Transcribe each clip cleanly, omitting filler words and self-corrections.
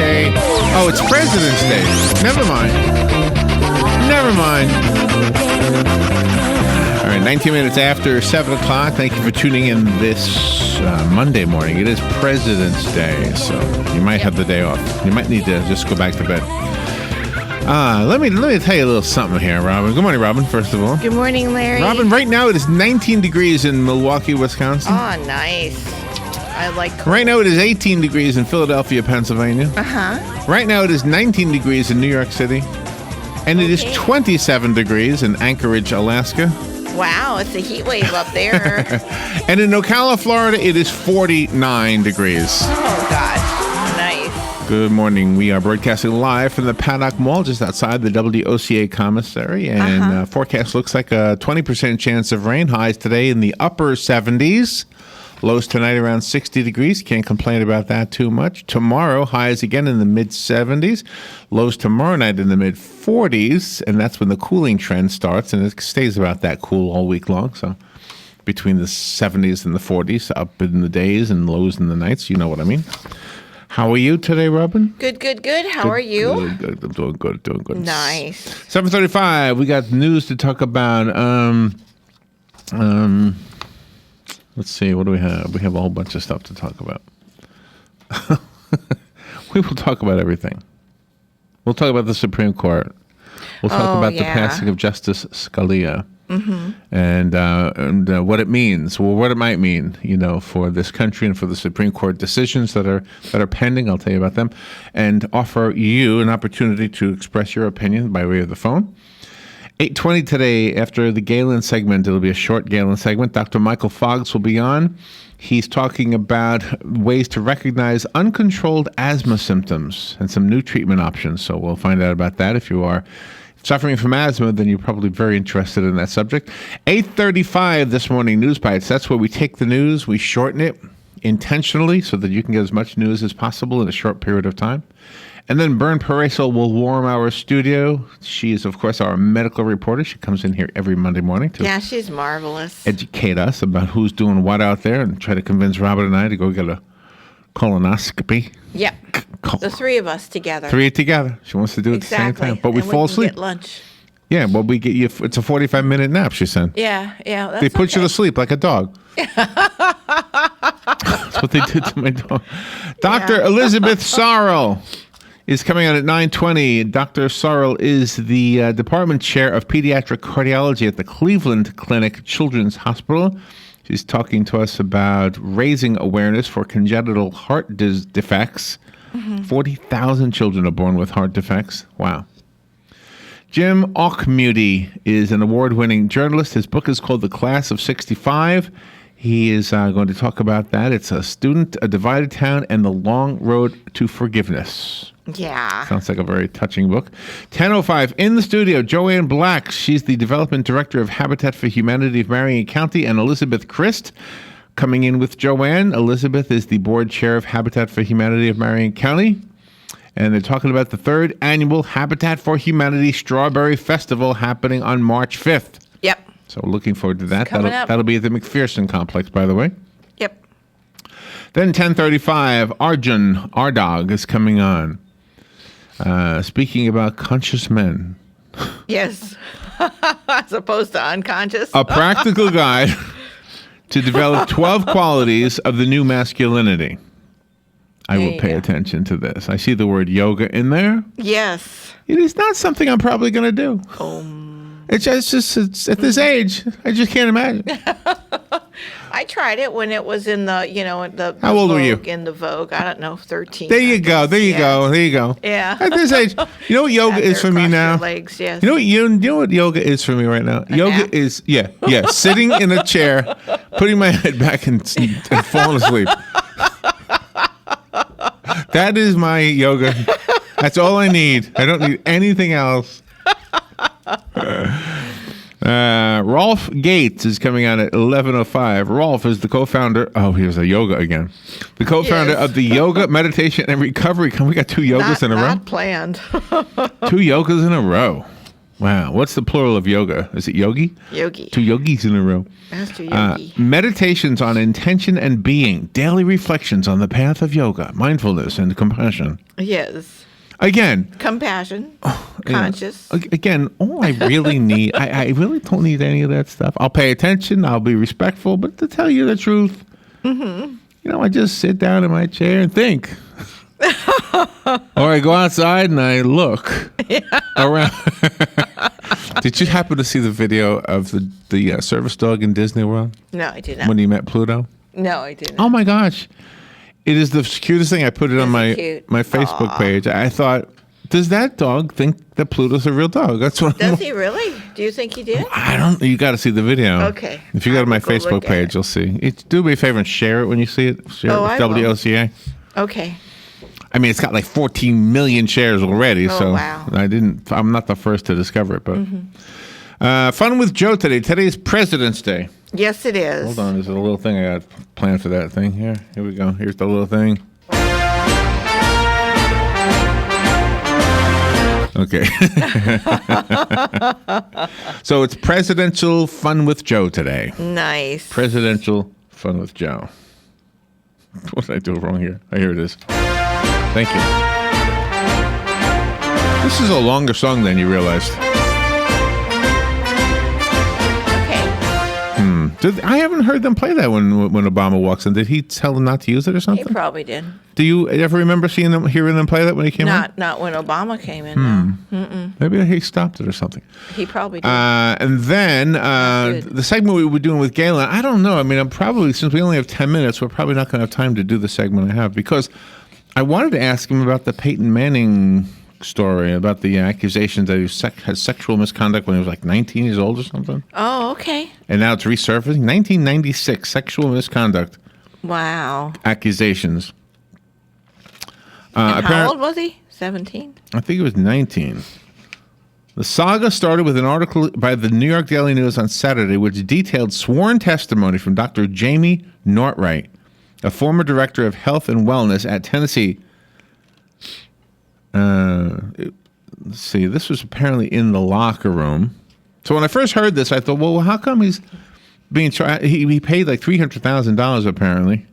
Day. Oh, it's President's Day. Never mind. All right, 19 minutes after 7 o'clock. Thank you for tuning in this Monday morning. It is President's Day, so you might have the day off. You might need to just go back to bed. Let me tell you a little something here, Robin. Good morning, Robin, first of all. Good morning, Larry. Robin, right now it is 19 degrees in Milwaukee, Wisconsin. Oh, nice. I like cold. Right now it is 18 degrees in Philadelphia, Pennsylvania. Uh-huh. Right now it is 19 degrees in New York City. And it is 27 degrees in Anchorage, Alaska. Wow, it's a heat wave up there. And in Ocala, Florida, it is 49 degrees. Oh, gosh. Nice. Good morning. We are broadcasting live from the Paddock Mall just outside the WOCA commissary. And forecast looks like a 20% chance of rain. Highs today in the upper 70s. Lows tonight around 60 degrees. Can't complain about that too much. Tomorrow, highs again in the mid-70s. Lows tomorrow night in the mid-40s. And that's when the cooling trend starts. And it stays about that cool all week long. So between the 70s and the 40s, up in the days and lows in the nights. You know what I mean. How are you today, Robin? Good. How are you? Good. I'm doing good. Nice. 7:35. We got news to talk about. Let's see. What do we have? We have a whole bunch of stuff to talk about. We will talk about everything. We'll talk about the Supreme Court. We'll talk about the passing of Justice Scalia. Mm-hmm. And what it means, well, what it might mean, for this country and for the Supreme Court decisions that are pending. I'll tell you about them, and offer you an opportunity to express your opinion by way of the phone. 8:20 today, after the Galen segment, it'll be a short Galen segment. Dr. Michael Foggs will be on. He's talking about ways to recognize uncontrolled asthma symptoms and some new treatment options. So we'll find out about that. If you are suffering from asthma, then you're probably very interested in that subject. 8:35 this morning, News Bites. That's where we take the news, we shorten it intentionally so that you can get as much news as possible in a short period of time. And then Bern Pareso will warm our studio. She is, of course, our medical reporter. She comes in here every Monday morning to she's marvelous. Educate us about who's doing what out there and try to convince Robert and I to go get a colonoscopy. Yep. The three of us together. Three together. She wants to do it at the same time. But we fall asleep. Get lunch. Yeah, well, we get you. It's a 45-minute nap, she said. Yeah. That's they put you to sleep like a dog. That's what they did to my dog. Dr. Elizabeth Sorrell is coming out at 9:20. Dr. Sorrell is the department chair of pediatric cardiology at the Cleveland Clinic Children's Hospital. She's talking to us about raising awareness for congenital heart defects. 40,000 children are born with heart defects. Wow. Jim Auchmuty is an award-winning journalist. His book is called The Class of 65. He is going to talk about that. It's A Student, A Divided Town, and the Long Road to Forgiveness. Yeah. Sounds like a very touching book. 10:05 in the studio, Joanne Black. She's the development director of Habitat for Humanity of Marion County, and Elizabeth Christ coming in with Joanne. Elizabeth is the board chair of Habitat for Humanity of Marion County, and they're talking about the third annual Habitat for Humanity Strawberry Festival happening on March 5th. Yep. So looking forward to that. That'll be at the McPherson Complex, by the way. Yep. Then 10:35, Arjun, our dog, is coming on. Speaking about conscious men. Yes. As opposed to unconscious. A practical guide to develop 12 qualities of the new masculinity. I will pay attention to this. I see the word yoga in there. Yes. It is not something I'm probably going to do. It's just at this age, I just can't imagine. I tried it when it was in the How old were you? In the Vogue. I don't know, 13. There you go. Yeah. At this age, you know what yoga is for me now? Legs, yes. You know what yoga is for me right now? Yoga is sitting in a chair, putting my head back and falling asleep. That is my yoga. That's all I need. I don't need anything else. Rolf Gates is coming on at 11:05. Rolf is the co-founder. Oh, here's a yoga again. The co-founder of the Yoga, Meditation, and Recovery. We got two yogas in a row. Not planned. 2 yogas in a row. Wow. What's the plural of yoga? Is it yogi? Yogi. 2 yogis in a row. Master Yogi. Meditations on intention and being. Daily reflections on the path of yoga, mindfulness, and compassion. Yes. Again. Compassion. Conscious. Again, all I really need, I really don't need any of that stuff. I'll pay attention. I'll be respectful. But to tell you the truth, I just sit down in my chair and think. Or I go outside and I look around. Did you happen to see the video of the service dog in Disney World? No, I did not. When he met Pluto? No, I didn't. Oh my gosh. It is the cutest thing. I put it on my Facebook page. I thought, does that dog think that Pluto's a real dog? That's what. Does he really? Do you think he did? I don't. You got to see the video. Okay. If you go to my Facebook page, you'll see. Do me a favor and share it when you see it. Share it with WOCA. Okay. I mean, it's got like 14 million shares already. Oh, so wow. I'm not the first to discover it, but fun with Joe today. Today is President's Day. Yes, it is. Hold on, there's a little thing I got planned for that thing. Here we go. Here's the little thing. Okay. So it's Presidential Fun with Joe today. Nice. Presidential Fun with Joe. What did I do wrong here? Oh, here it is. Thank you. This is a longer song than you realized. I haven't heard them play that when Obama walks in. Did he tell them not to use it or something? He probably did. Do you ever remember hearing them play that when he came in? Not when Obama came in. No. Maybe he stopped it or something. He probably did. And then the segment we were doing with Galen, I don't know. I mean, I'm probably, since we only have 10 minutes, we're probably not going to have time to do the segment I have, because I wanted to ask him about the Peyton Manning story, about the accusations that he had sexual misconduct when he was like 19 years old or something. Oh, okay. And now it's resurfacing. 1996, sexual misconduct. Wow. Accusations. How old was he? 17? I think he was 19. The saga started with an article by the New York Daily News on Saturday, which detailed sworn testimony from Dr. Jamie Nortright, a former director of health and wellness at Tennessee. Let's see, this was apparently in the locker room. So when I first heard this, I thought, well, how come he's being charged? He paid like $300,000 apparently.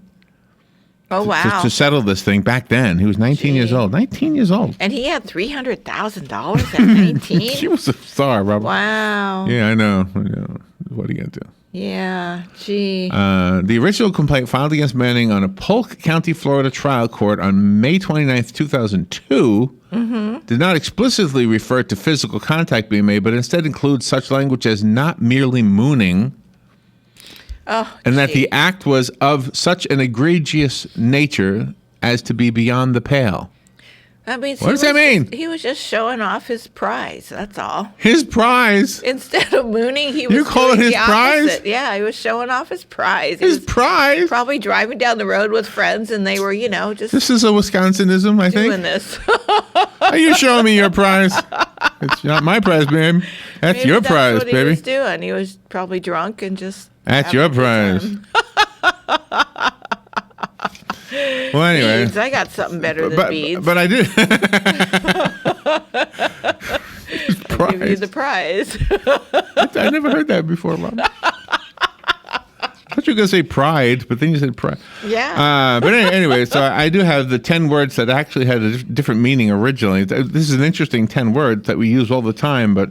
Oh, wow. To settle this thing back then. He was 19 years old. 19 years old. And he had $300,000 at 19? He was a star, Robert. Wow. Yeah, I know. What are you going to do? Yeah, gee. The original complaint filed against Manning on a Polk County, Florida trial court on May 29th, 2002 did not explicitly refer to physical contact being made, but instead includes such language as not merely mooning, and that the act was of such an egregious nature as to be beyond the pale. That means what does that mean? He was just showing off his prize. That's all. His prize? Instead of mooning, he was You call it his prize? Yeah, he was showing off his prize. His prize? Probably driving down the road with friends, and they were, just This is a Wisconsinism, I think. doing this. Are you showing me your prize? It's not my prize, babe. That's Maybe your prize, what baby. He was doing. He was probably drunk and just. That's your prize. Well, anyway. Beads, I got something better than beads. But I did. I'll give you the prize. I never heard that before, Mom. I thought you were going to say pride, but then you said pride. Yeah. But anyway, so I do have the 10 words that actually had a different meaning originally. This is an interesting 10 words that we use all the time, but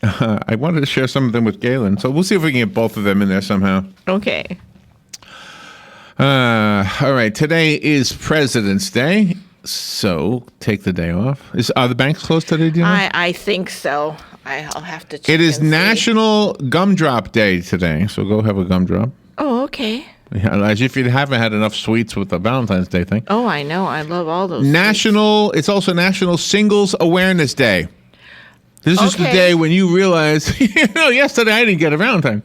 I wanted to share some of them with Galen. So we'll see if we can get both of them in there somehow. Okay. All right. Today is President's Day, so take the day off. Are the banks closed today, do you know? I think so. I'll have to check. It is and see. National Gumdrop Day today, so go have a gumdrop. Oh, okay. Yeah, as if you haven't had enough sweets with the Valentine's Day thing. Oh, I know. I love all those. It's also National Singles Awareness Day. This is the day when you realize, yesterday I didn't get a Valentine.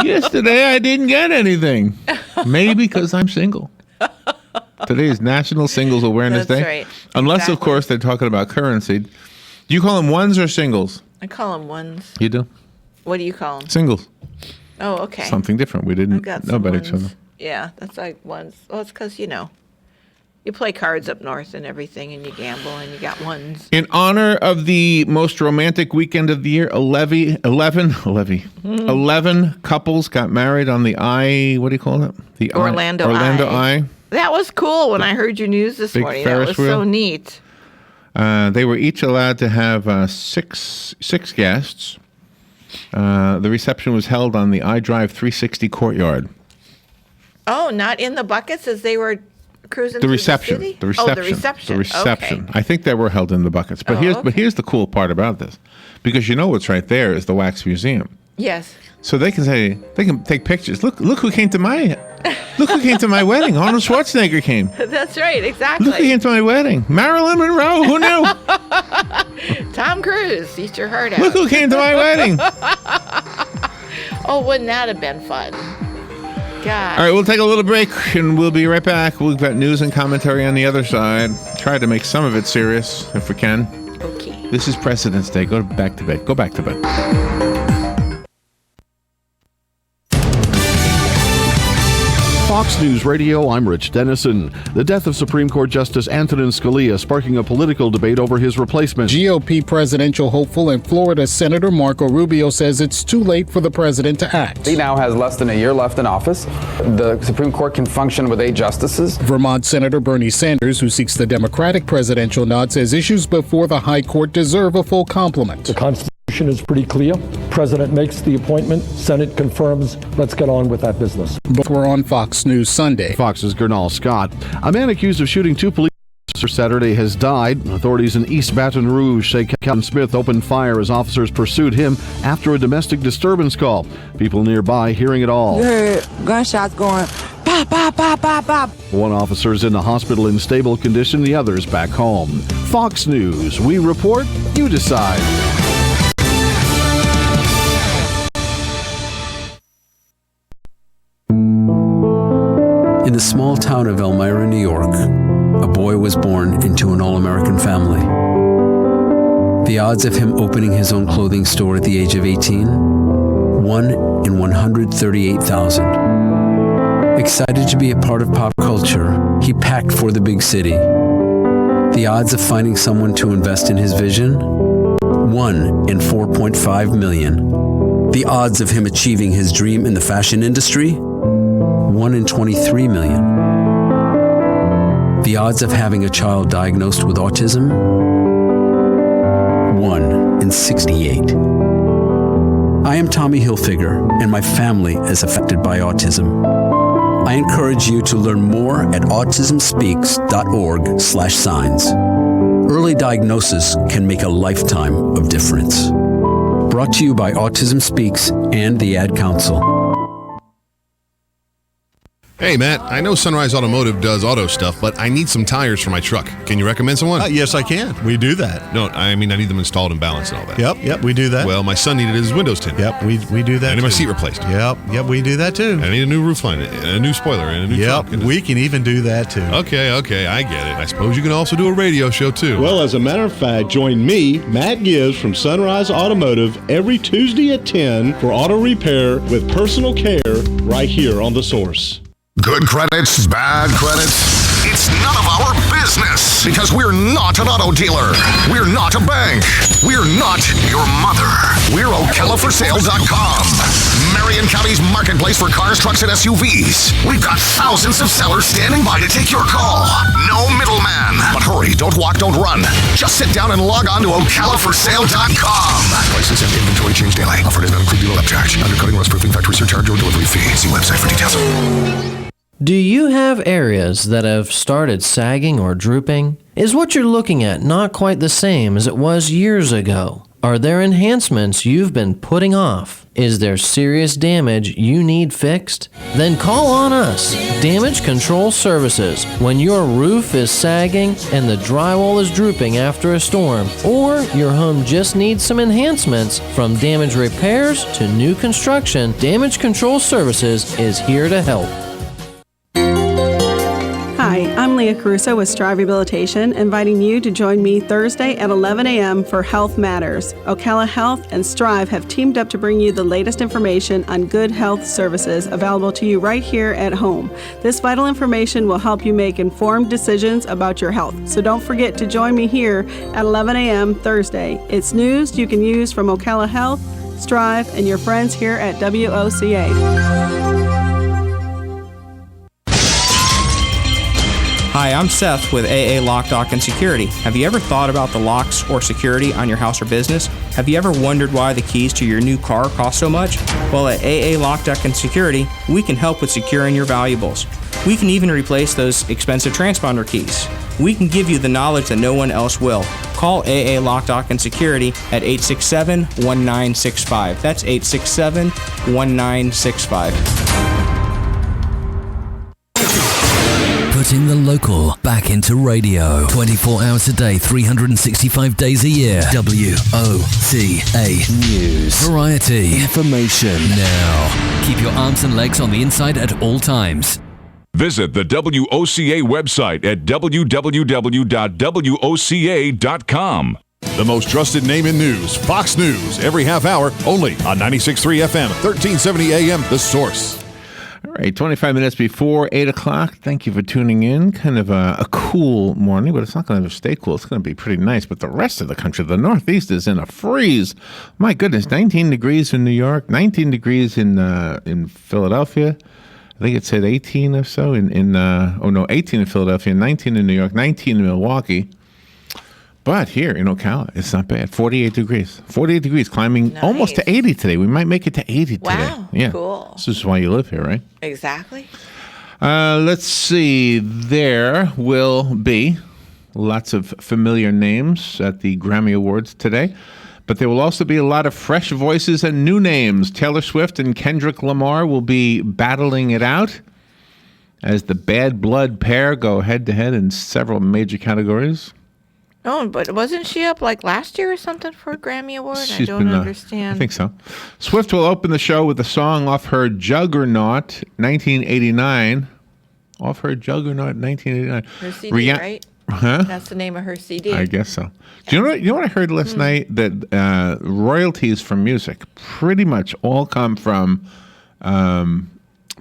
Yesterday I didn't get anything. Maybe because I'm single. Today is National Singles Awareness Day. Right. Unless, of course, they're talking about currency. Do you call them ones or singles? I call them ones. You do? What do you call them? Singles. Oh, okay. Something different. We didn't know about each other. Yeah, that's like ones. Well, it's because, You play cards up north and everything, and you gamble, and you got ones. In honor of the most romantic weekend of the year, 11 couples got married on the what do you call it? The Orlando Eye. That was cool when I heard your news this morning. That was so neat. They were each allowed to have six guests. The reception was held on the iDrive 360 courtyard. Oh, not in the buckets as they were cruising through the city? The reception. Okay. I think they were held in the buckets. But here's the cool part about this. Because you know what's right there is the Wax Museum. Yes. So they can take pictures. Look who came to my wedding. Arnold Schwarzenegger came. That's right, exactly. Look who came to my wedding. Marilyn Monroe, who knew? Tom Cruise, eat your heart out. Look who came to my wedding. Oh, wouldn't that have been fun? God. All right, we'll take a little break and we'll be right back. We've got news and commentary on the other side. Try to make some of it serious if we can. Okay. This is President's Day. Go back to bed. Fox News Radio, I'm Rich Dennison. The death of Supreme Court Justice Antonin Scalia sparking a political debate over his replacement. GOP presidential hopeful and Florida Senator Marco Rubio says it's too late for the president to act. He now has less than a year left in office. The Supreme Court can function with 8 justices. Vermont Senator Bernie Sanders, who seeks the Democratic presidential nod, says issues before the High Court deserve a full complement. The Constitution is pretty clear. President makes the appointment, Senate confirms. Let's get on with that business. Both were on Fox News Sunday. Fox's Gernal Scott. A man accused of shooting 2 police officers Saturday has died. Authorities in East Baton Rouge say Calvin Smith opened fire as officers pursued him after a domestic disturbance call. People nearby hearing it all. You heard gunshots going, pop, pop, pop, pop, pop. One officer is in the hospital in stable condition, the other's back home. Fox News. We report, you decide. In the small town of Elmira, New York, a boy was born into an all-American family. The odds of him opening his own clothing store at the age of 18? 1 in 138,000. Excited to be a part of pop culture, he packed for the big city. The odds of finding someone to invest in his vision? 1 in 4.5 million. The odds of him achieving his dream in the fashion industry? 1 in 23 million. The odds of having a child diagnosed with autism? 1 in 68. I am Tommy Hilfiger, and my family is affected by autism. I encourage you to learn more at autismspeaks.org/signs. Early diagnosis can make a lifetime of difference. Brought to you by Autism Speaks and the Ad Council. Hey, Matt, I know Sunrise Automotive does auto stuff, but I need some tires for my truck. Can you recommend someone? Yes, I can. We do that. No, I mean, I need them installed and balanced and all that. Yep, we do that. Well, my son needed his windows tinted. Yep, we do that. I need my seat replaced. Yep, we do that too. I need a new roof line, and a new spoiler, and a new trunk. Yep, we can even do that too. Okay, I get it. I suppose you can also do a radio show too. Well, as a matter of fact, join me, Matt Gibbs from Sunrise Automotive, every Tuesday at 10 for auto repair with personal care right here on The Source. Good credits, bad credits. It's none of our business because we're not an auto dealer. We're not a bank. We're not your mother. We're OcalaForSale.com. Marion County's marketplace for cars, trucks, and SUVs. We've got thousands of sellers standing by to take your call. No middleman. But hurry, don't walk, don't run. Just sit down and log on to OcalaForSale.com. Prices and inventory change daily. Offer does not include dealer upcharge. Undercutting, rust proofing, factory surcharge, or delivery fee. See website for details. Do you have areas that have started sagging or drooping? Is what you're looking at not quite the same as it was years ago? Are there enhancements you've been putting off? Is there serious damage you need fixed? Then call on us, Damage Control Services, when your roof is sagging and the drywall is drooping after a storm, or your home just needs some enhancements. From damage repairs to new construction, Damage Control Services is here to help. Hi, I'm Leah Caruso with Strive Rehabilitation, inviting you to join me Thursday at 11 a.m. for Health Matters. Ocala Health and Strive have teamed up to bring you the latest information on good health services available to you right here at home. This vital information will help you make informed decisions about your health. So don't forget to join me here at 11 a.m. Thursday. It's news you can use from Ocala Health, Strive, and your friends here at WOCA. Hi, I'm Seth with AA Lock, Dock, and Security. Have you ever thought about the locks or security on your house or business? Have you ever wondered why the keys to your new car cost so much? Well, at AA Lock, Dock, and Security, we can help with securing your valuables. We can even replace those expensive transponder keys. We can give you the knowledge that no one else will. Call AA Lock, Dock, and Security at 867-1965. That's 867-1965. Putting the local back into radio. 24 hours a day, 365 days a year. WOCA News. Variety. Information. Now. Keep your arms and legs on the inside at all times. Visit the WOCA website at www.woca.com. The most trusted name in news, Fox News, every half hour, only on 96.3 FM, 1370 AM, The Source. All right, 25 minutes before 8 o'clock. Thank you for tuning in. Kind of a cool morning, but it's not going to stay cool. It's going to be pretty nice. But the rest of the country, the Northeast, is in a freeze. My goodness, 19 degrees in New York, 19 degrees in Philadelphia. I think it said 18 or so 18 in Philadelphia, 19 in New York, 19 in Milwaukee. But here in Ocala, it's not bad. 48 degrees. 48 degrees, climbing almost to 80 today. We might make it to 80 today. Wow, yeah. cool. This is why you live here, right? Exactly. Let's see. There will be lots of familiar names at the Grammy Awards today, but there will also be a lot of fresh voices and new names. Taylor Swift and Kendrick Lamar will be battling it out as the Bad Blood pair go head-to-head in several major categories. Oh, but wasn't she up like last year or something for a Grammy Award? I don't understand. I think so. Swift will open the show with a song off her Juggernaut 1989. Off her Juggernaut 1989. Her CD, right? Huh? That's the name of her CD. I guess so. Do you know what I heard last night? That royalties from music pretty much all come from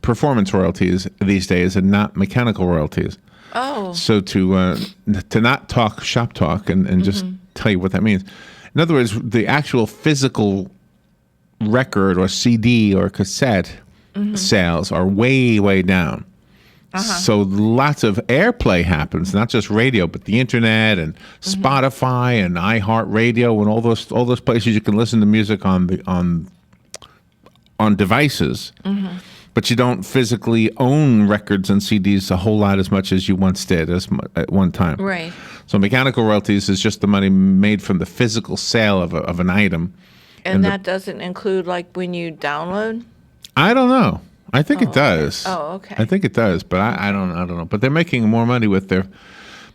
performance royalties these days and not mechanical royalties. Oh. So to not talk shop talk and just tell you what that means. In other words, the actual physical record or CD or cassette sales are way, way down. So lots of airplay happens, not just radio, but the internet and Spotify and iHeartRadio and all those places you can listen to music on devices. But you don't physically own records and CDs a whole lot as much as you once did at one time. Right. So mechanical royalties is just the money made from the physical sale of an item. And that doesn't include like when you download? I don't know. I think it does. Oh, okay. I think it does, but I don't know. But they're making more money with their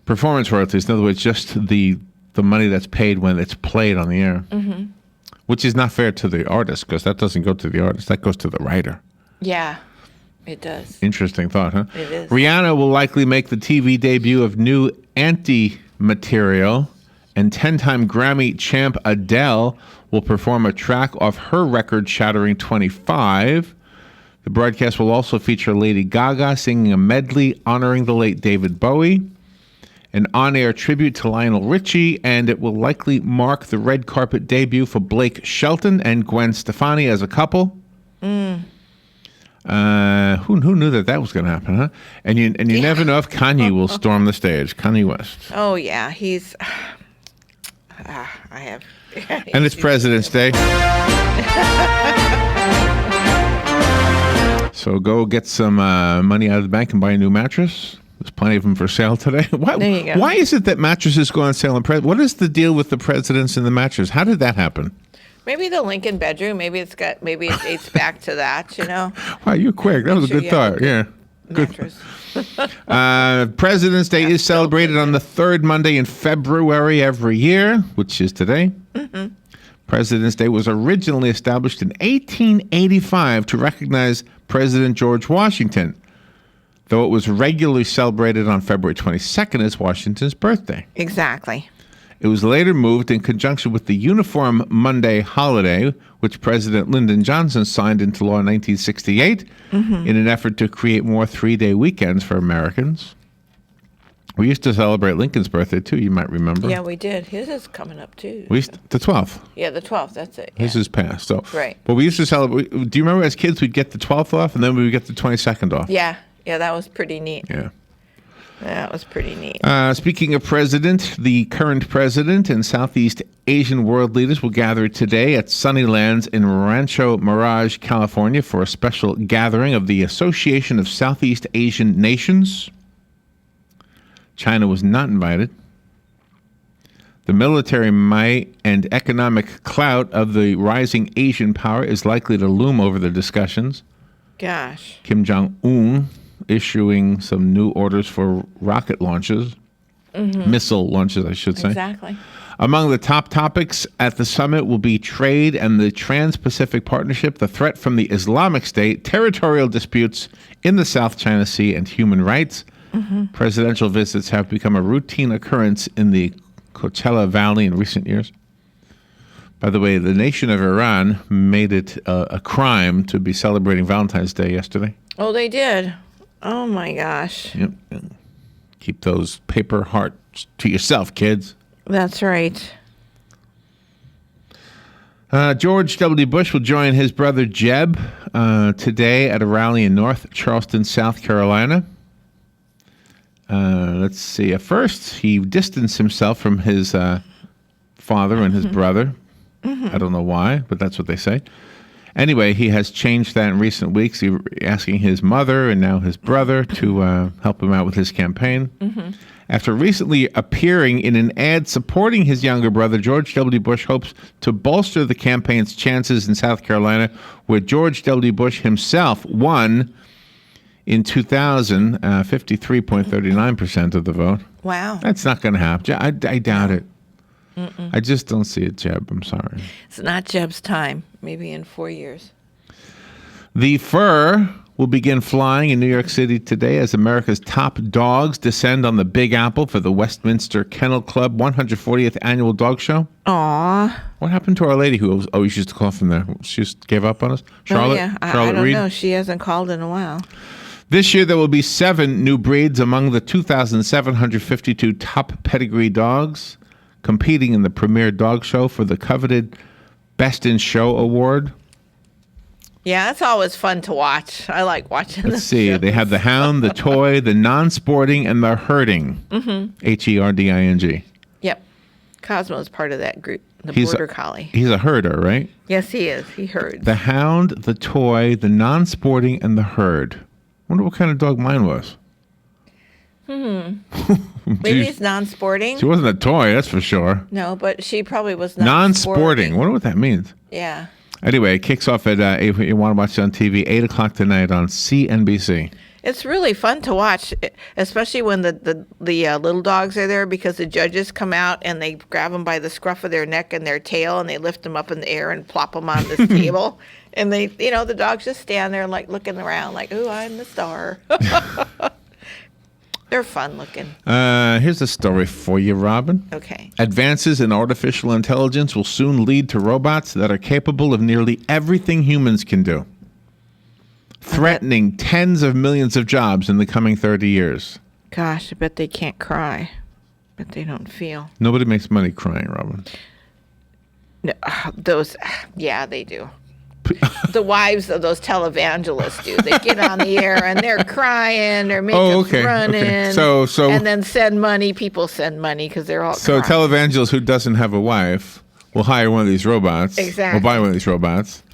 performance royalties. In other words, just the money that's paid when it's played on the air, which is not fair to the artist because that doesn't go to the artist. That goes to the writer. Yeah, it does. Interesting thought, huh? It is. Rihanna will likely make the TV debut of new anti-material, and 10-time Grammy champ Adele will perform a track off her record-shattering 25. The broadcast will also feature Lady Gaga singing a medley honoring the late David Bowie, an on-air tribute to Lionel Richie, and it will likely mark the red carpet debut for Blake Shelton and Gwen Stefani as a couple. Who knew that was going to happen, huh? And you never know if Kanye will storm the stage. Kanye West. Oh yeah, he's. I have. And it's President's Day. So go get some money out of the bank and buy a new mattress. There's plenty of them for sale today. There you go. Why is it that mattresses go on sale? What is the deal with the presidents and the mattress? How did that happen? Maybe the Lincoln bedroom. Maybe it dates back to that. You know. Wow, you're quick. That was a good thought. Yeah. Good. President's Day is celebrated on the third Monday in February every year, which is today. President's Day was originally established in 1885 to recognize President George Washington. though it was regularly celebrated on February 22nd as Washington's birthday. Exactly. It was later moved in conjunction with the Uniform Monday holiday, which President Lyndon Johnson signed into law in 1968 in an effort to create more three-day weekends for Americans. We used to celebrate Lincoln's birthday, too, you might remember. Yeah, we did. His is coming up, too. The 12th. Yeah, the 12th, that's it. His is passed. So, right. But we used to celebrate. Do you remember as kids, we'd get the 12th off, and then we would get the 22nd off? Yeah, that was pretty neat. Yeah. That was pretty neat. Speaking of president, the current president and Southeast Asian world leaders will gather today at Sunnylands in Rancho Mirage, California, for a special gathering of the Association of Southeast Asian Nations. China was not invited. The military might and economic clout of the rising Asian power is likely to loom over the discussions. Gosh. Kim Jong-un issuing some new orders for rocket launches, missile launches, I should say. Exactly. Among the top topics at the summit will be trade and the Trans-Pacific Partnership, the threat from the Islamic State, territorial disputes in the South China Sea, and human rights. Presidential visits have become a routine occurrence in the Ocala Valley in recent years. By the way, the nation of Iran made it a crime to be celebrating Valentine's Day yesterday. Oh, they did. Oh, my gosh. Yep. Keep those paper hearts to yourself, kids. That's right. George W. Bush will join his brother Jeb today at a rally in North Charleston, South Carolina. Let's see. At first, he distanced himself from his father and his brother. I don't know why, but that's what they say. Anyway, he has changed that in recent weeks, asking his mother and now his brother to help him out with his campaign. After recently appearing in an ad supporting his younger brother, George W. Bush hopes to bolster the campaign's chances in South Carolina, where George W. Bush himself won in 2000, 53.39% of the vote. Wow. That's not going to happen. I doubt it. I just don't see it, Jeb. I'm sorry. It's not Jeb's time. Maybe in 4 years. The fur will begin flying in New York City today as America's top dogs descend on the Big Apple for the Westminster Kennel Club 140th Annual Dog Show. Aw. What happened to our lady who always used to call from there? She just gave up on us? Charlotte? Oh, yeah. Charlotte I don't Reed? know. She hasn't called in a while. This year, there will be 7 new breeds among the 2,752 top pedigree dogs competing in the premier dog show for the coveted Best in Show award. Yeah, it's always fun to watch. I like watching Let's see. shows. They have the hound, the toy, the non-sporting, and the herding. Herding. Yep. Cosmo is part of that group, the He's Border Collie. He's a herder, right? Yes, he is. He herds. The hound, the toy, the non-sporting, and the herd. Wonder what kind of dog mine was. Maybe it's non-sporting. She wasn't a toy, that's for sure. No, but she probably was Non-sporting. Wonder what that means. Yeah. Anyway, it kicks off at, if you want to watch it on TV, 8 o'clock tonight on CNBC. It's really fun to watch, especially when the little dogs are there, because the judges come out and they grab them by the scruff of their neck and their tail and they lift them up in the air and plop them on this table. And they, the dogs just stand there like looking around like, ooh, I'm the star. They're fun looking. Here's a story for you, Robin. Okay. Advances in artificial intelligence will soon lead to robots that are capable of nearly everything humans can do, threatening tens of millions of jobs in the coming 30 years. Gosh, I bet they can't cry. But they don't feel. Nobody makes money crying, Robin. No, yeah, they do. The wives of those televangelists do. They get on the air and they're crying, their makeup's running. So and then send money. People send money because they're all So crying. televangelist who doesn't have a wife will hire one of these robots. Exactly. Will buy one of these robots.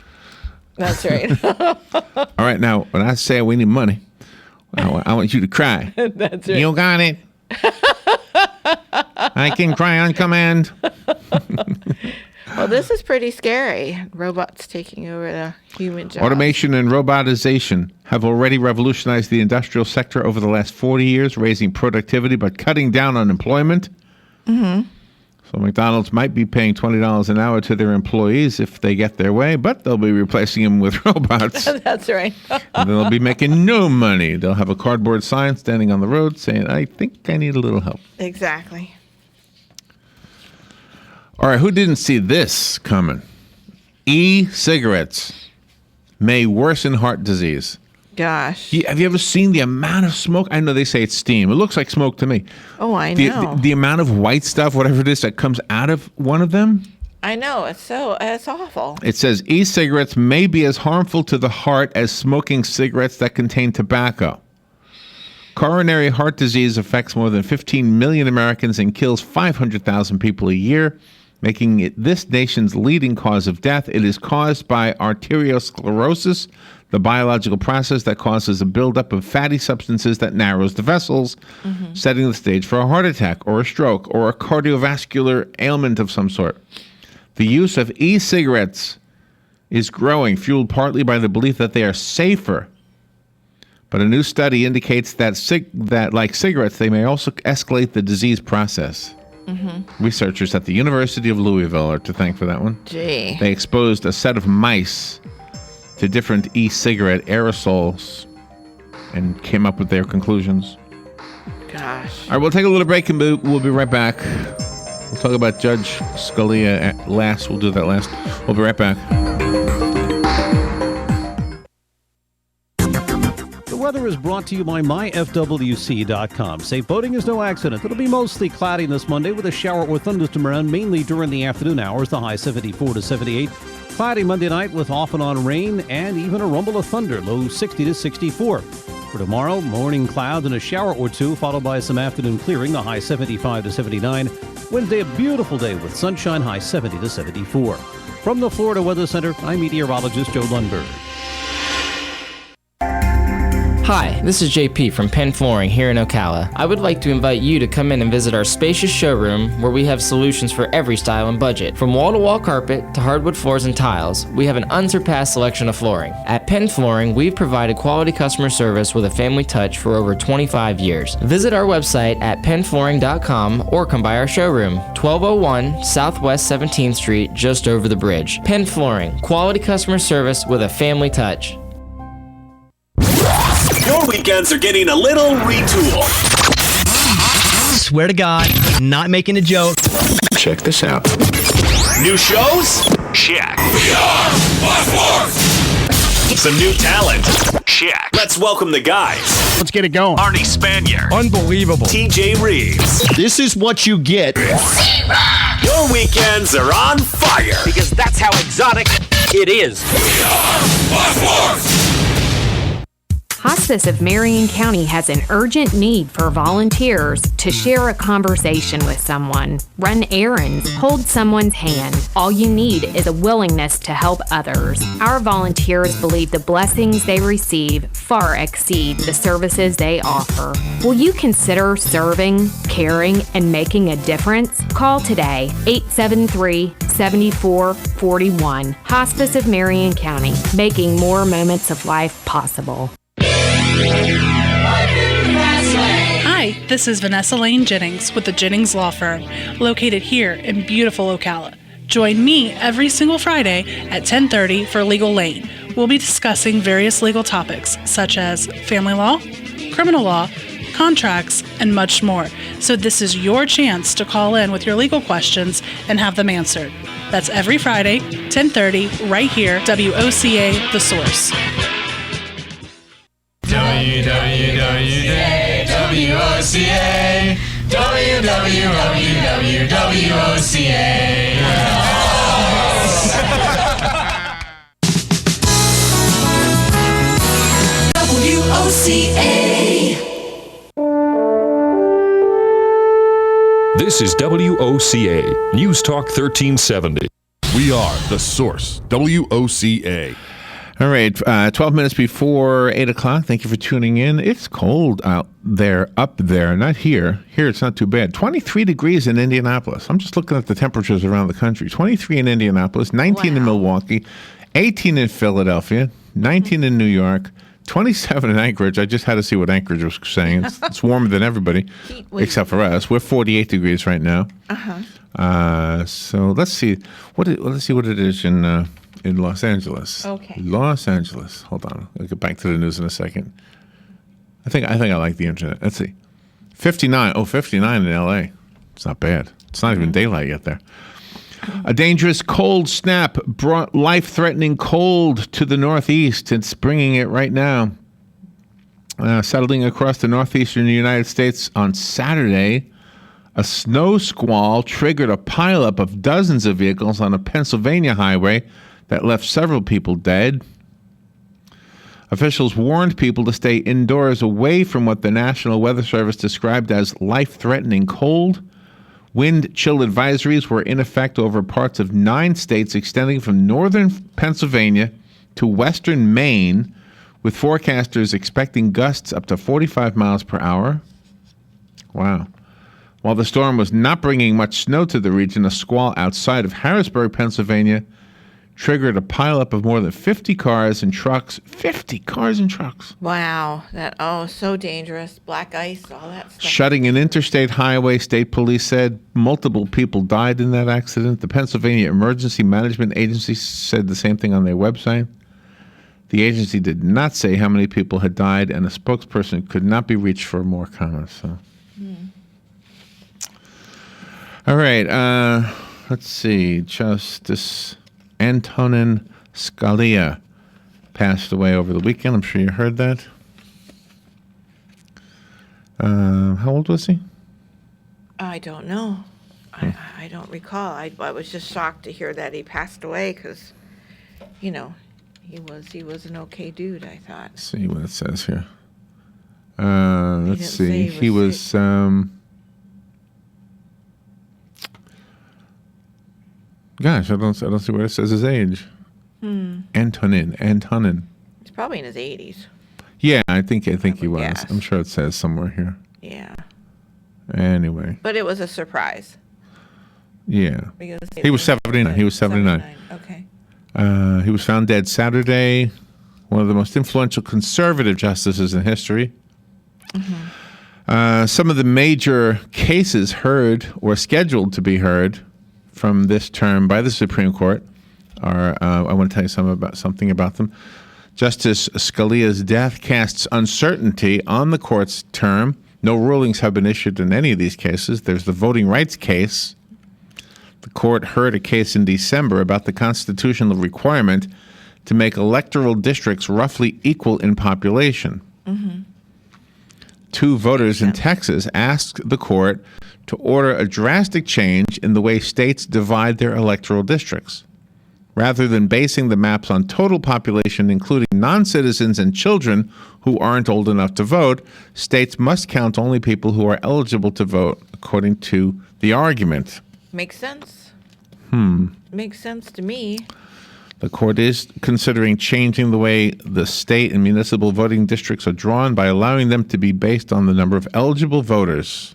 That's right. All right, now, when I say we need money, I want you to cry. That's right. You got it. I can cry on command. Well, this is pretty scary. Robots taking over the human jobs. Automation and robotization have already revolutionized the industrial sector over the last 40 years, raising productivity but cutting down on employment. So McDonald's might be paying $20 an hour to their employees if they get their way, but they'll be replacing them with robots. That's right. And they'll be making no money. They'll have a cardboard sign standing on the road saying, I think I need a little help. Exactly. All right, who didn't see this coming? E-cigarettes may worsen heart disease. Gosh. Have you ever seen the amount of smoke? I know they say it's steam. It looks like smoke to me. Oh, I know. The amount of white stuff, whatever it is, that comes out of one of them. I know. It's awful. It says e-cigarettes may be as harmful to the heart as smoking cigarettes that contain tobacco. Coronary heart disease affects more than 15 million Americans and kills 500,000 people a year, making it this nation's leading cause of death. It is caused by arteriosclerosis, the biological process that causes a buildup of fatty substances that narrows the vessels, setting the stage for a heart attack or a stroke or a cardiovascular ailment of some sort. The use of e-cigarettes is growing, fueled partly by the belief that they are safer. But a new study indicates that like cigarettes, they may also escalate the disease process. Researchers at the University of Louisville are to thank for that one. Gee. They exposed a set of mice to different e-cigarette aerosols and came up with their conclusions. Gosh. All right, we'll take a little break and we'll be right back. We'll talk about Judge Scalia at last. We'll do that last. We'll be right back. The weather is brought to you by myfwc.com. Safe boating is no accident. It'll be mostly cloudy this Monday with a shower or thunderstorm around mainly during the afternoon hours, the high 74 to 78. Cloudy Monday night with off and on rain and even a rumble of thunder, low 60 to 64. For tomorrow, morning clouds and a shower or two, followed by some afternoon clearing, the high 75 to 79. Wednesday, a beautiful day with sunshine, high 70 to 74. From the Florida Weather Center, I'm meteorologist Joe Lundberg. Hi, this is JP from Penn Flooring here in Ocala. I would like to invite you to come in and visit our spacious showroom where we have solutions for every style and budget. From wall-to-wall carpet to hardwood floors and tiles, we have an unsurpassed selection of flooring. At Penn Flooring, we've provided quality customer service with a family touch for over 25 years. Visit our website at pennflooring.com or come by our showroom, 1201 Southwest 17th Street, just over the bridge. Penn Flooring, quality customer service with a family touch. Your weekends are getting a little retooled. Swear to God, not making a joke. Check this out. New shows? Check. Some new talent? Check. Let's welcome the guys. Let's get it going. Arnie Spanier. Unbelievable. TJ Reeves. This is what you get. Your weekends are on fire. Because that's how exotic it is. Hospice of Marion County has an urgent need for volunteers to share a conversation with someone, run errands, hold someone's hand. All you need is a willingness to help others. Our volunteers believe the blessings they receive far exceed the services they offer. Will you consider serving, caring, and making a difference? Call today, 873-7441. Hospice of Marion County, making more moments of life possible. Hi, this is Vanessa Lane Jennings with the Jennings Law Firm, located here in beautiful Ocala. Join me every single Friday at 10:30 for Legal Lane. We'll be discussing various legal topics such as family law, criminal law, contracts, and much more. So this is your chance to call in with your legal questions and have them answered. That's every Friday, 10:30, right here, WOCA The Source. WWWOCA, This is WOCA, News Talk 1370. We are The Source, WOCA. All right, 12 minutes before 8 o'clock. Thank you for tuning in. It's cold out there, up there, not here. Here it's not too bad. 23 degrees in Indianapolis. I'm just looking at the temperatures around the country. 23 in Indianapolis, 19 in Milwaukee, 18 in Philadelphia, 19 in New York, 27 in Anchorage. I just had to see what Anchorage was saying. It's warmer than everybody, except for us. We're 48 degrees right now. So let's see. Let's see what it is in Los Angeles. Okay. Los Angeles. Hold on. I'll get back to the news in a second. I think I like the internet. Let's see. 59. Oh, 59 in L.A. It's not bad. It's not even daylight yet there. A dangerous cold snap brought life-threatening cold to the Northeast. It's bringing it right now. Settling across the northeastern United States on Saturday, a snow squall triggered a pileup of dozens of vehicles on a Pennsylvania highway that left several people dead. Officials warned people to stay indoors away from what the National Weather Service described as life-threatening cold. Wind chill advisories were in effect over parts of 9 states extending from northern Pennsylvania to western Maine, with forecasters expecting gusts up to 45 miles per hour. Wow. While the storm was not bringing much snow to the region, a squall outside of Harrisburg, Pennsylvania, triggered a pileup of more than 50 cars and trucks. 50 cars and trucks. Wow. So dangerous. Black ice, all that stuff. Shutting an interstate highway, state police said. Multiple people died in that accident. The Pennsylvania Emergency Management Agency said the same thing on their website. The agency did not say how many people had died, and a spokesperson could not be reached for more comments. So. All right. Let's see. Justice Antonin Scalia passed away over the weekend. I'm sure you heard that. How old was he? I don't know. I don't recall. I was just shocked to hear that he passed away because, he was an okay dude, I thought. Let's see what it says here. Let's see. He was gosh, I don't see where it says his age. Antonin. He's probably in his 80s. Yeah, I think he was. guess. I'm sure it says somewhere here. Yeah. Anyway. But it was a surprise. Yeah. Because He was 79. He was 79. Okay. He was found dead Saturday. One of the most influential conservative justices in history. Some of the major cases heard or scheduled to be heard from this term by the Supreme Court are, I want to tell you something about them. Justice Scalia's death casts uncertainty on the court's term. No rulings have been issued in any of these cases. There's the voting rights case. The court heard a case in December about the constitutional requirement to make electoral districts roughly equal in population. 2 voters in Texas asked the court to order a drastic change in the way states divide their electoral districts. Rather than basing the maps on total population, including non-citizens and children who aren't old enough to vote, states must count only people who are eligible to vote, according to the argument. Makes sense. Makes sense to me. The court is considering changing the way the state and municipal voting districts are drawn by allowing them to be based on the number of eligible voters.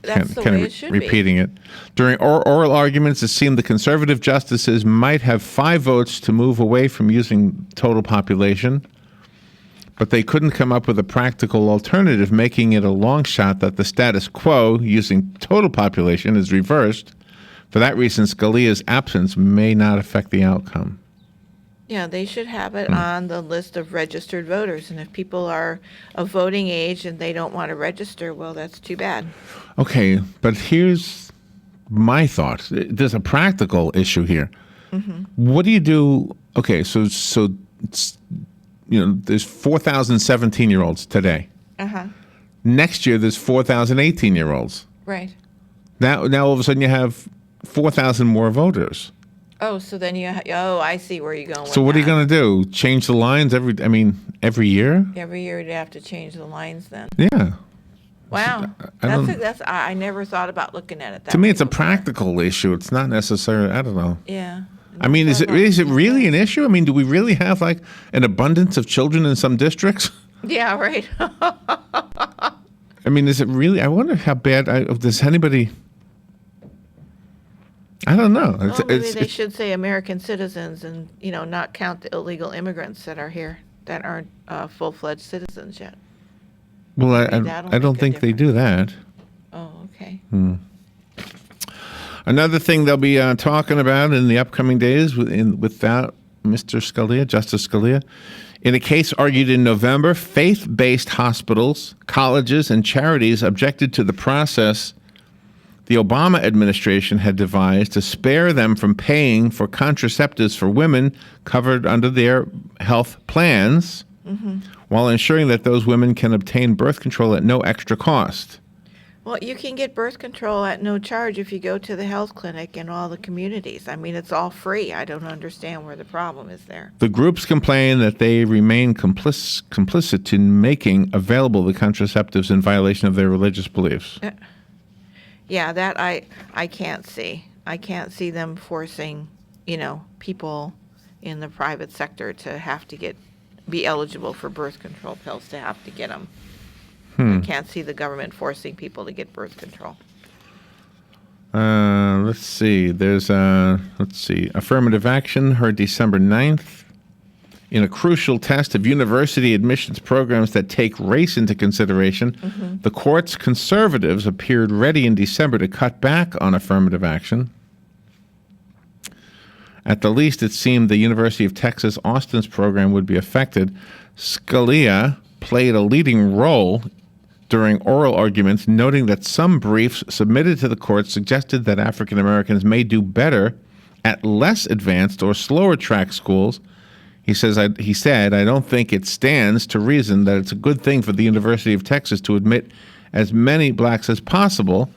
That's the way it should be. Repeating it. During oral arguments, it seemed the conservative justices might have 5 votes to move away from using total population, but they couldn't come up with a practical alternative, making it a long shot that the status quo using total population is reversed. For that reason, Scalia's absence may not affect the outcome. Yeah, they should have it on the list of registered voters. And if people are of voting age and they don't want to register, well, that's too bad. Okay, but here's my thought. There's a practical issue here. What do you do? Okay, so it's, there's 4,000 17-year-olds today. Next year, there's 4,000 18-year-olds. Right. Now all of a sudden you have 4,000 more voters. Oh, so then I see where you're going with So what are you that. going to do? Change the lines every year? Every year you'd have to change the lines then. Yeah. Wow. I never thought about looking at it that To me, way it's a before. practical issue. It's not necessarily, I don't know. Yeah. I mean, is it really an issue? I mean, do we really have like an abundance of children in some districts? Yeah, right. I mean, is it really? I wonder how bad, does anybody, I don't know. Well, maybe they should say American citizens and, not count the illegal immigrants that are here. that aren't full-fledged citizens yet. Well, that'll I don't make a think they do that. Oh, okay. Another thing they'll be talking about in the upcoming days without Mr. Scalia, Justice Scalia, in a case argued in November, faith-based hospitals, colleges, and charities objected to the process the Obama administration had devised to spare them from paying for contraceptives for women covered under their health plans, while ensuring that those women can obtain birth control at no extra cost. Well, you can get birth control at no charge if you go to the health clinic in all the communities. I mean, it's all free. I don't understand where the problem is there. The groups complain that they remain complicit in making available the contraceptives in violation of their religious beliefs. Yeah, that I can't see. I can't see them forcing, people in the private sector to have to be eligible for birth control pills to have to get them. I can't see the government forcing people to get birth control. Let's see. There's affirmative action heard December 9th. In a crucial test of university admissions programs that take race into consideration, the court's conservatives appeared ready in December to cut back on affirmative action. At the least, it seemed the University of Texas Austin's program would be affected. Scalia played a leading role during oral arguments, noting that some briefs submitted to the court suggested that African Americans may do better at less advanced or slower track schools. He said, I don't think it stands to reason that it's a good thing for the University of Texas to admit as many blacks as possible,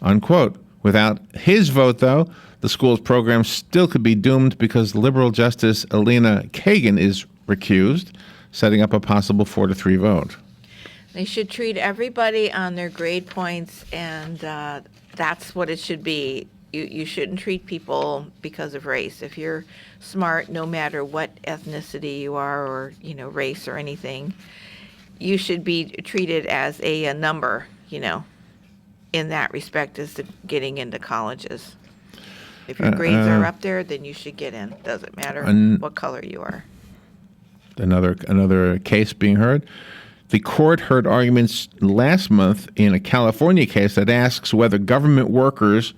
unquote. Without his vote, though, the school's program still could be doomed because liberal Justice Elena Kagan is recused, setting up a possible 4-3 vote. They should treat everybody on their grade points, and that's what it should be. You shouldn't treat people because of race. If you're smart, no matter what ethnicity you are or, race or anything, you should be treated as a number, in that respect as to getting into colleges. If your grades are up there, then you should get in. Doesn't matter what color you are. Another case being heard. The court heard arguments last month in a California case that asks whether government workers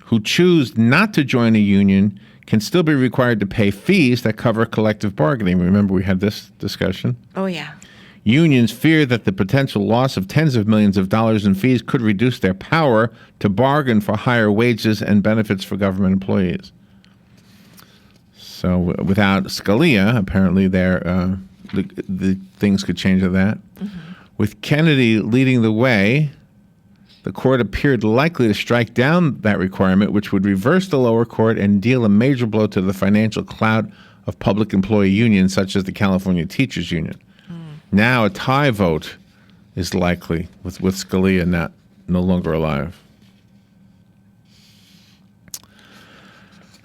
who choose not to join a union can still be required to pay fees that cover collective bargaining. Remember, we had this discussion? Oh, yeah. Unions fear that the potential loss of tens of millions of dollars in fees could reduce their power to bargain for higher wages and benefits for government employees. So without Scalia, apparently the things could change of that. With Kennedy leading the way, the court appeared likely to strike down that requirement, which would reverse the lower court and deal a major blow to the financial clout of public employee unions, such as the California Teachers Union. Now a tie vote is likely with Scalia no longer alive.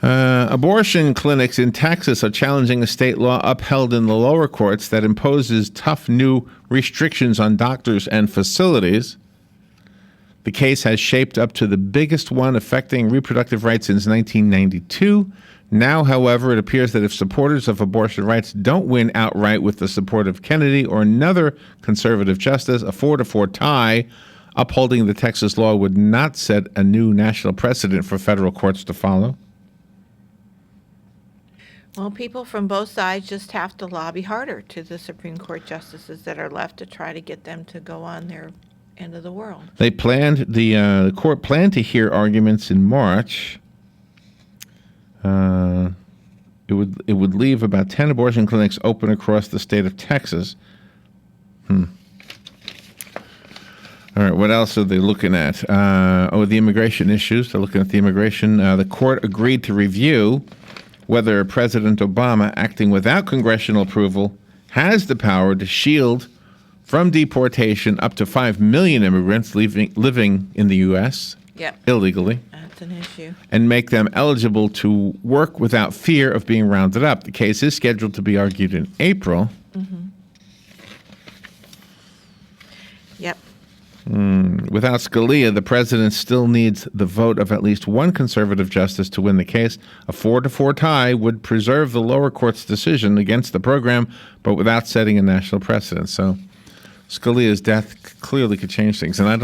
Abortion clinics in Texas are challenging a state law upheld in the lower courts that imposes tough new restrictions on doctors and facilities. The case has shaped up to the biggest one affecting reproductive rights since 1992. Now, however, it appears that if supporters of abortion rights don't win outright with the support of Kennedy or another conservative justice, a 4-4 tie upholding the Texas law would not set a new national precedent for federal courts to follow. Well, people from both sides just have to lobby harder to the Supreme Court justices that are left to try to get them to go on their end of the world. They planned the court planned to hear arguments in March. It would leave about 10 abortion clinics open across the state of Texas. All right, what else are they looking at? The immigration issues. They're looking at the immigration. The court agreed to review whether President Obama, acting without congressional approval, has the power to shield from deportation up to 5 million immigrants living in the U.S. illegally. That's an issue. And make them eligible to work without fear of being rounded up. The case is scheduled to be argued in April. Yep. Without Scalia, the president still needs the vote of at least one conservative justice to win the case. A 4-4 tie would preserve the lower court's decision against the program, but without setting a national precedent. So Scalia's death clearly could change things. And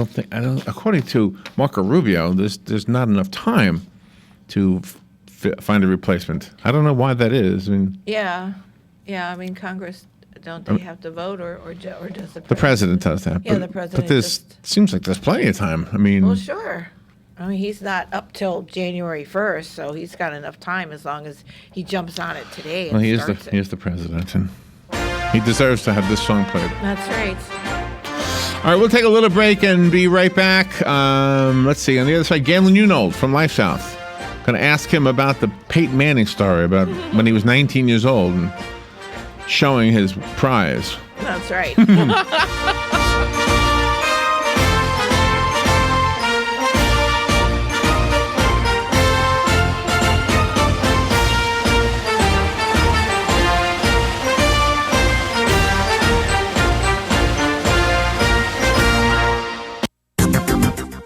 according to Marco Rubio, there's not enough time to find a replacement. I don't know why that is. I mean, Yeah. I mean, Congress, don't they have to vote, or does the president does that. Yeah, the president But this seems like there's plenty of time. I mean, Well, sure. I mean, he's not up till January 1st, so he's got enough time as long as he jumps on it today and he starts it. is the president, and he deserves to have this song played. That's right. All right, we'll take a little break and be right back. Let's see. On the other side, Galen Unold from Life South. Going to ask him about the Peyton Manning story about when he was 19 years old and showing his prize. That's right.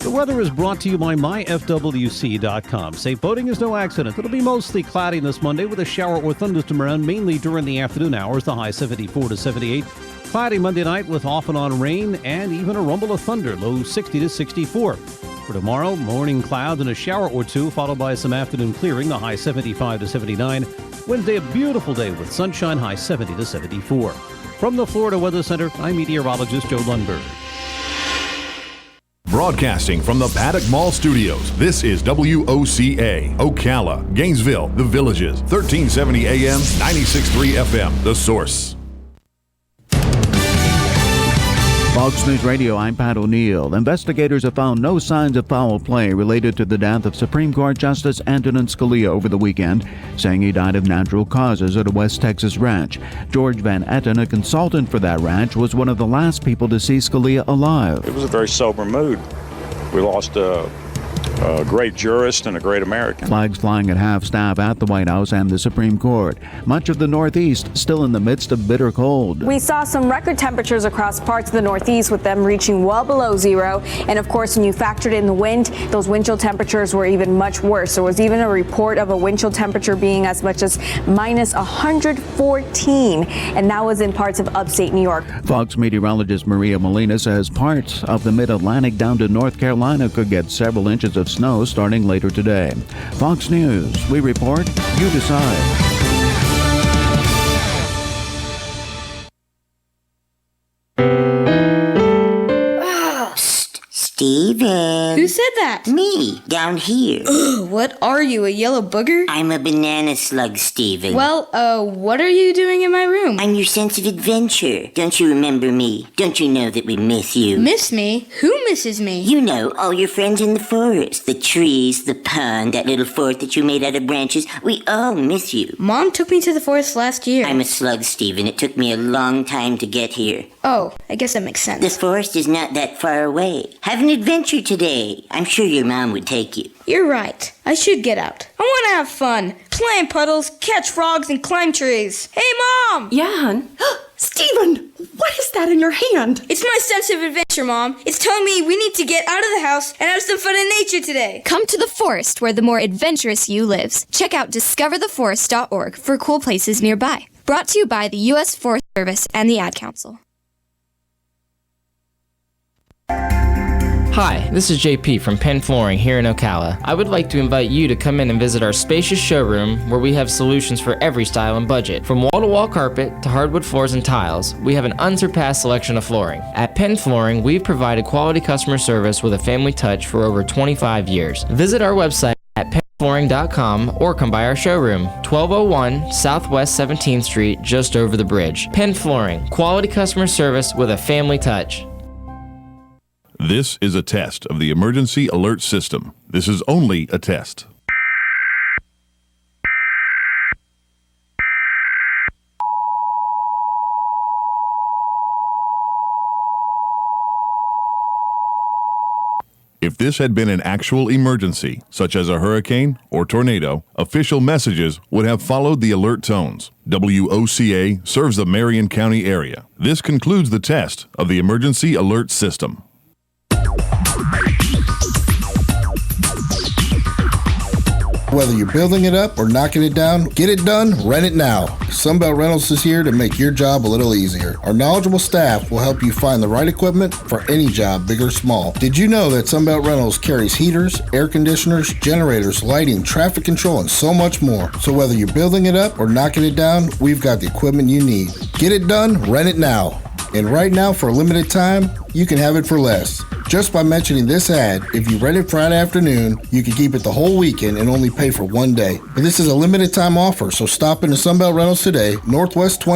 The weather is brought to you by myfwc.com. Safe boating is no accident. It'll be mostly cloudy this Monday with a shower or thunderstorm around mainly during the afternoon hours, the high 74 to 78. Cloudy Monday night with off and on rain and even a rumble of thunder, low 60 to 64. For tomorrow, morning clouds and a shower or two, followed by some afternoon clearing, the high 75 to 79. Wednesday, a beautiful day with sunshine, high 70 to 74. From the Florida Weather Center, I'm meteorologist Joe Lundberg. Broadcasting from the Paddock Mall Studios, this is WOCA, Ocala, Gainesville, The Villages, 1370 AM, 96.3 FM, The Source. Fox News Radio, I'm Pat O'Neill. Investigators have found no signs of foul play related to the death of Supreme Court Justice Antonin Scalia over the weekend, saying he died of natural causes at a West Texas ranch. George Van Etten, a consultant for that ranch, was one of the last people to see Scalia alive. It was a very sober mood. We lost a great jurist and a great American. Flags flying at half-staff at the White House and the Supreme Court. Much of the Northeast still in the midst of bitter cold. We saw some record temperatures across parts of the Northeast, with them reaching well below zero. And of course, when you factored in the wind, those wind chill temperatures were even much worse. There was even a report of a wind chill temperature being as much as minus 114, and that was in parts of upstate New York. Fox meteorologist Maria Molina says parts of the mid-Atlantic down to North Carolina could get several inches of snow starting later today. Fox News, we report, you decide. Steven. Who said that? Me, down here. What are you, a yellow booger? I'm a banana slug, Steven. Well, what are you doing in my room? I'm your sense of adventure. Don't you remember me? Don't you know that we miss you? Miss me? Who misses me? You know, all your friends in the forest. The trees, the pond, that little fort that you made out of branches. We all miss you. Mom took me to the forest last year. I'm a slug, Steven. It took me a long time to get here. Oh, I guess that makes sense. The forest is not that far away. Have an adventure today. I'm sure your mom would take you. You're right. I should get out. I want to have fun. Play in puddles, catch frogs, and climb trees. Hey, Mom! Yeah, hon? Steven, what is that in your hand? It's my sense of adventure, Mom. It's telling me we need to get out of the house and have some fun in nature today. Come to the forest where the more adventurous you lives. Check out discovertheforest.org for cool places nearby. Brought to you by the U.S. Forest Service and the Ad Council. Hi, this is JP from Penn Flooring here in Ocala. I would like to invite you to come in and visit our spacious showroom where we have solutions for every style and budget. From wall-to-wall carpet to hardwood floors and tiles, we have an unsurpassed selection of flooring. At Penn Flooring, we've provided quality customer service with a family touch for over 25 years. Visit our website at pennflooring.com or come by our showroom, 1201 Southwest 17th Street, just over the bridge. Penn Flooring, quality customer service with a family touch. This is a test of the emergency alert system. This is only a test. If this had been an actual emergency, such as a hurricane or tornado, official messages would have followed the alert tones. WOCA serves the Marion County area. This concludes the test of the emergency alert system. whether you're building it up or knocking it down, get it done, rent it now. Sunbelt Rentals is here to make your job a little easier. Our knowledgeable staff will help you find the right equipment for any job, big or small. Did you know that Sunbelt Rentals carries heaters, air conditioners, generators, lighting, traffic control, and so much more? So whether you're building it up or knocking it down, we've got the equipment you need. Get it done, rent it now. And right now, for a limited time, you can have it for less. Just by mentioning this ad, if you rent it Friday afternoon, you can keep it the whole weekend and only pay for one day. But this is a limited time offer, so stop into Sunbelt Rentals today, Northwest 20.